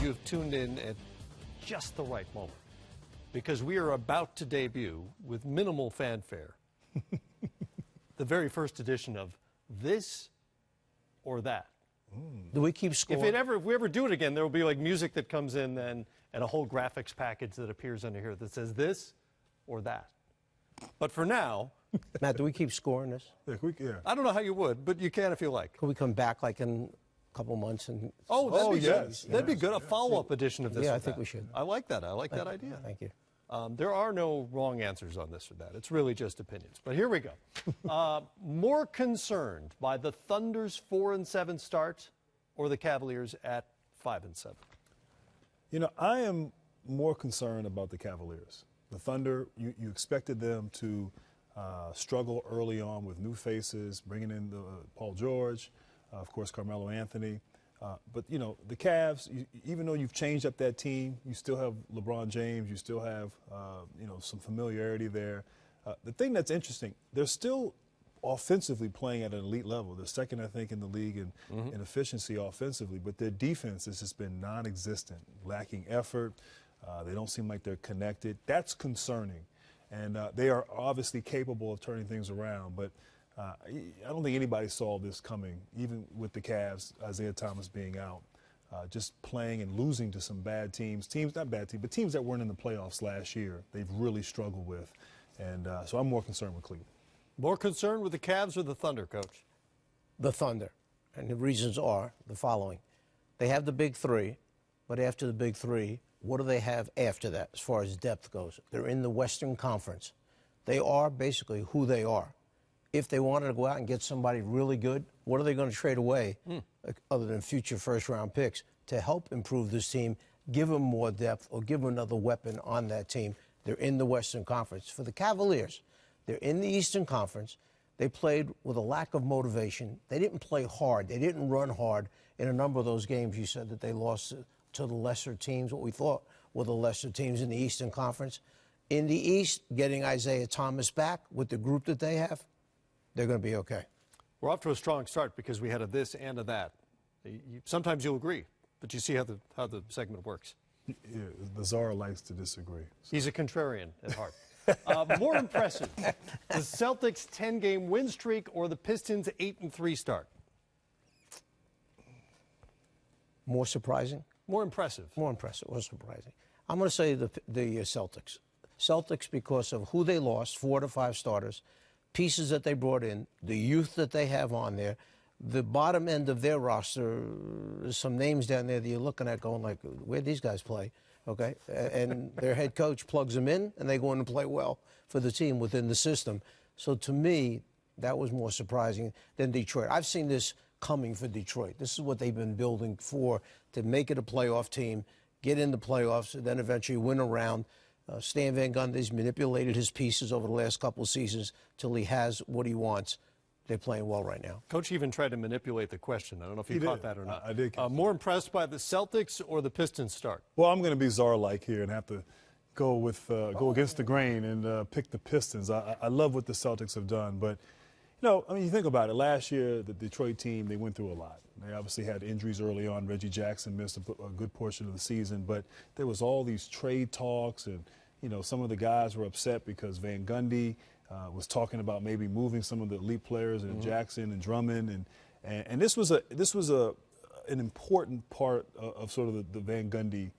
you have tuned in at just the right moment, because we are about to debut with minimal fanfare the very first edition of This or That. Do we keep score? If we ever do it again, there will be like music that comes in then and a whole graphics package that appears under here that says this or that. But for now, Matt, do we keep scoring this? Yeah. I don't know how you would, but you can if you like. Could we come back like in a couple months and? That'd be good. Yes. That'd be good. A follow-up edition of this. Yeah, or I think that. we should. I like that. I like that idea. Thank you. There are no wrong answers on this or that. It's really just opinions. But here we go. More concerned by the Thunder's 4-7 start or the Cavaliers at 5-7? You know, I am more concerned about the Cavaliers. The Thunder, you expected them to struggle early on with new faces, bringing in Paul George, of course, Carmelo Anthony. But, you know, the Cavs, even though you've changed up that team, you still have LeBron James, you still have, you know, some familiarity there. The thing that's interesting, they're still offensively playing at an elite level. They're second, I think, in the league in efficiency offensively, but their defense has just been non-existent, lacking effort. They don't seem like they're connected. That's concerning. And they are obviously capable of turning things around, but I don't think anybody saw this coming, even with the Cavs, Isaiah Thomas being out, just playing and losing to some bad teams, not bad teams, but teams that weren't in the playoffs last year. They've really struggled with. And so I'm more concerned with Cleveland. More concerned with the Cavs or the Thunder, Coach? The Thunder. And the reasons are the following. They have the big three, but after the big three, what do they have after that as far as depth goes? They're in the Western Conference. They are basically who they are. If they wanted to go out and get somebody really good, what are they going to trade away other than future first-round picks to help improve this team, give them more depth, or give them another weapon on that team? They're in the Western Conference. For the Cavaliers, they're in the Eastern Conference. They played with a lack of motivation. They didn't play hard. They didn't run hard in a number of those games. You said that they lost to the lesser teams, what we thought were the lesser teams in the Eastern Conference. In the East, getting Isaiah Thomas back with the group that they have, they're going to be okay. We're off to a strong start because we had a this and a that. Sometimes you'll agree, but you see how the segment works. Yeah, the Czar likes to disagree. He's a contrarian at heart. More impressive, the Celtics' 10-game win streak or the Pistons' 8-3 start? More surprising? More impressive. More impressive or surprising. I'm going to say the Celtics. Celtics because of who they lost, 4 to 5 starters, pieces that they brought in, the youth that they have on there. The bottom end of their roster, there's some names down there that you're looking at going like, where'd these guys play? Okay, and their head coach plugs them in, and they go in and play well for the team within the system. So to me, that was more surprising than Detroit. I've seen this coming for Detroit. This is what they've been building for, to make it a playoff team, get in the playoffs, and then eventually win a round. Stan Van Gundy's manipulated his pieces over the last couple of seasons till he has what he wants. They're playing well right now. Coach even tried to manipulate the question. I don't know if you caught that or not. I did. More impressed by the Celtics or the Pistons start? Well, I'm going to be Czar-like here and have to go with go against the grain and pick the Pistons. I love what the Celtics have done, but you know, I mean, you think about it. Last year, the Detroit team, they went through a lot. They obviously had injuries early on. Reggie Jackson missed a good portion of the season, but there was all these trade talks, and you know, some of the guys were upset because Van Gundy was talking about maybe moving some of the elite players, and Jackson and Drummond, and this was an important part of sort of the Van Gundy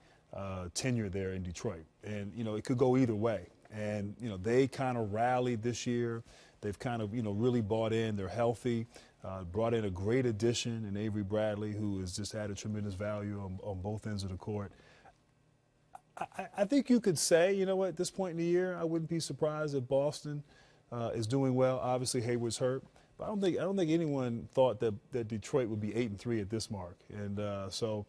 tenure there in Detroit, and you know, it could go either way. And you know, they kind of rallied this year. They've kind of, you know, really bought in. They're healthy. Brought in a great addition in Avery Bradley, who has just added tremendous value on both ends of the court. I think you could say, you know what, at this point in the year, I wouldn't be surprised if Boston is doing well. Obviously, Hayward's hurt, but I don't think anyone thought that Detroit would be 8-3 at this mark. And so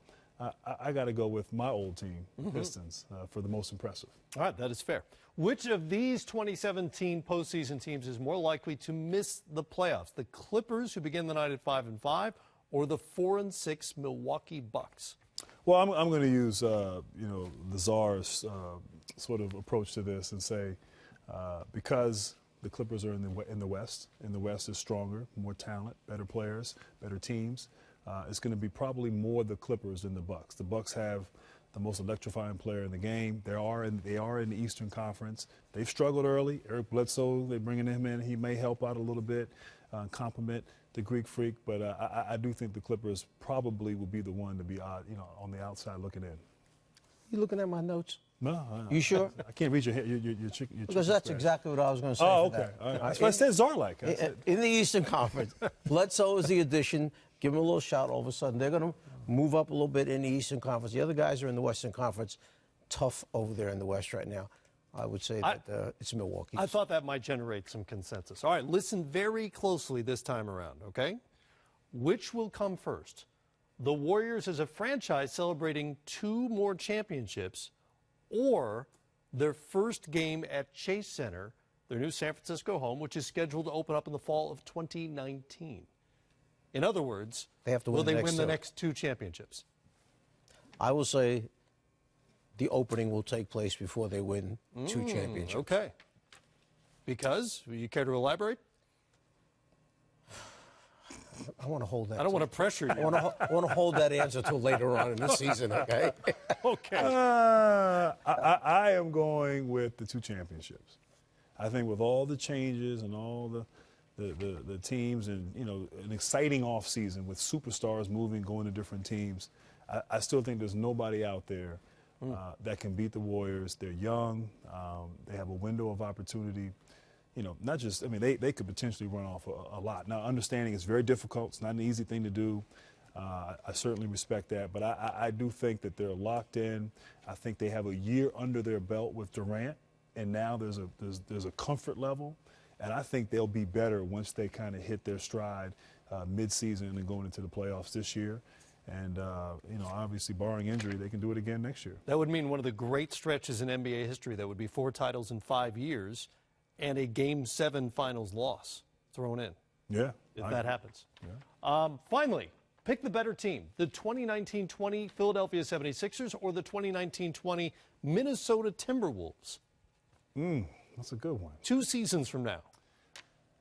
I got to go with my old team, the Pistons, for the most impressive. All right, that is fair. Which of these 2017 postseason teams is more likely to miss the playoffs? The Clippers, who begin the night at 5-5, or the 4-6 Milwaukee Bucks? Well, I'm going to use you know, the Czar's sort of approach to this and say because the Clippers are in the West, and the West is stronger, more talent, better players, better teams. it's going to be probably more the Clippers than the Bucks. The Bucks have the most electrifying player in the game. They are in the Eastern Conference. They've struggled early. Eric Bledsoe, they're bringing him in. He may help out a little bit, complement the Greek Freak. But I do think the Clippers probably will be the one to be on the outside looking in. You looking at my notes? No. You sure? I can't read your chicken. Because that's exactly what I was going to say. Oh, for okay. that. All right. That's what I said, Zarlike. In the Eastern Conference, Bledsoe is the addition. Give him a little shot. All of a sudden, they're going to move up a little bit in the Eastern Conference. The other guys are in the Western Conference. Tough over there in the West right now. I would say that it's Milwaukee. I thought that might generate some consensus. All right, listen very closely this time around, okay? Which will come first? The Warriors as a franchise celebrating 2 more championships, or their first game at Chase Center, their new San Francisco home, which is scheduled to open up in the fall of 2019. In other words, they have to will win they win the next 2 championships? I will say the opening will take place before they win 2 championships. Okay. Because? You care to elaborate? I want to hold that. I don't want to pressure you. I want to hold that answer till later on in the season, okay? Okay. I am going with the 2 championships. I think with all the changes and all the teams and, an exciting offseason with superstars moving, going to different teams, I still think there's nobody out there that can beat the Warriors. They're young. They have a window of opportunity. Not just, they could potentially run off a lot. Now, understanding it's very difficult. It's not an easy thing to do. I certainly respect that. But I do think that they're locked in. I think they have a year under their belt with Durant. And now there's a comfort level. And I think they'll be better once they kind of hit their stride midseason and going into the playoffs this year. And, obviously, barring injury, they can do it again next year. That would mean one of the great stretches in NBA history. That would be 4 titles in 5 years. And a Game 7 finals loss thrown in. Yeah. If that happens. Yeah. Finally, pick the better team. The 2019-20 Philadelphia 76ers or the 2019-20 Minnesota Timberwolves? That's a good one. 2 seasons from now.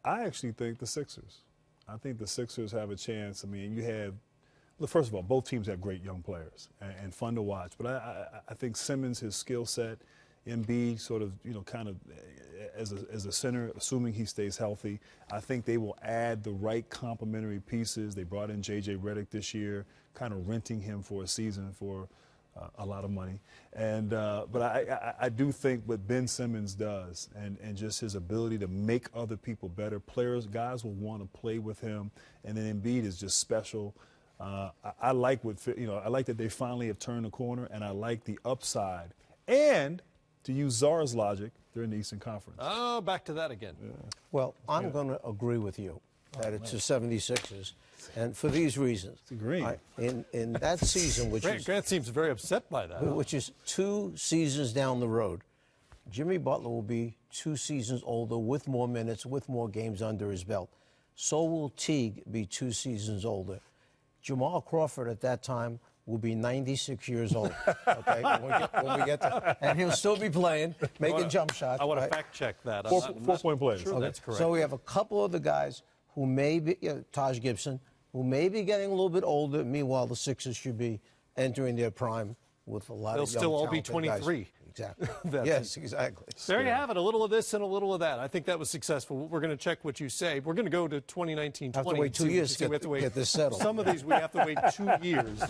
I actually think the Sixers. I think the Sixers have a chance. First of all, both teams have great young players and fun to watch. But I think Simmons, his skill set, Embiid sort of, kind of as a center, assuming he stays healthy. I think they will add the right complementary pieces. They brought in J.J. Redick this year, kind of renting him for a season for a lot of money. And but I do think what Ben Simmons does and just his ability to make other people better, guys will want to play with him. And then Embiid is just special. I like I like that they finally have turned the corner, and I like the upside. And to use Czar's logic, they're in the Eastern Conference. Oh, back to that again. Yeah. Well, I'm going to agree with you that it's the 76ers, and for these reasons. It's agreeing. In that season, Grant seems very upset by that. Which is 2 seasons down the road, Jimmy Butler will be 2 seasons older with more minutes, with more games under his belt. So will Teague be 2 seasons older. Jamal Crawford at that time will be 96 years old, okay, when we get to, and he'll still be playing, making jump shots. I want to fact check that. 4-point players. Sure, that's correct. So we have a couple of the guys who may be, Taj Gibson, who may be getting a little bit older. Meanwhile, the Sixers should be entering their prime with a lot They'll of young, still all be talented 23. Guys. Exactly. Yes, exactly. There you have it, a little of this and a little of that. I think that was successful. We're going to check what you say. We're going to go to 2019-20. Have to wait 2 years to get this settled. Some of these we have to wait 2 years.